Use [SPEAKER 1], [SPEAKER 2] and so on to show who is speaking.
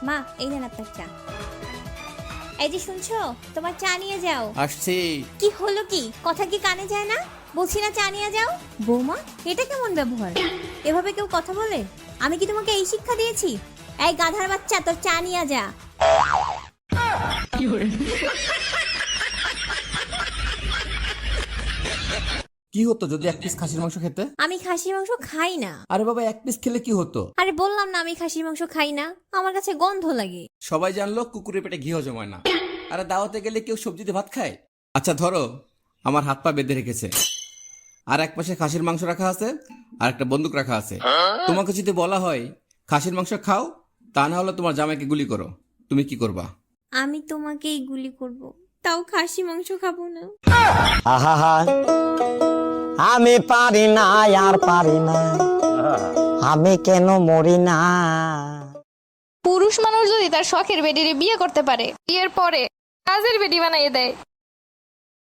[SPEAKER 1] মা এই নেন আপনার চা। এই যে শুনছো, তোমার চা নিয়ে যাও।
[SPEAKER 2] আসছি।
[SPEAKER 1] কি হলো কি, কথা কি কানে যায় না? বলছি না চা নিয়ে যাও। বৌমা, এটা কেমন ব্যবহার? এভাবে কেউ কথা বলে? আমি কি তোমাকে এই শিক্ষা দিয়েছি? এই গাধার বাচ্চা, তোর চা নিয়ে যা।
[SPEAKER 2] কি হতো যদি এক পিস খাসির মাংস খেতে?
[SPEAKER 1] আমি খাসির মাংস খাই না।
[SPEAKER 2] আরে বাবা, এক পিস খেলে কি হতো?
[SPEAKER 1] আরে বললাম না আমি খাসির মাংস খাই না, আমার কাছে গন্ধ লাগে।
[SPEAKER 2] সবাই জানলো কুকুরের পেটে ঘি হজম হয় না। আরে দাওয়াতে গেলে কেউ সবজিতে ভাত খায়? আচ্ছা ধরো, আমার হাত পা বেঁধে রেখেছে, আর এক পাশে খাসির মাংস রাখা আছে, আর একটা বন্দুক রাখা আছে। তোমাকে যদি বলা হয় খাসির মাংস খাও, তা না হলে তোমার জামাইকে গুলি করো, তুমি কি করবা?
[SPEAKER 1] আমি তোমাকেই গুলি করব, তাও খাসি মাংস খাবো না।
[SPEAKER 3] আহা, আমি পারি না আর পারি না, আমি কেন মরি না।
[SPEAKER 4] পুরুষ মানুষ যদি তার শখের বেডিরে বিয়ে করতে পারে, বিয়ের পরে কাজের বেডি বানাইয়ে দেয়,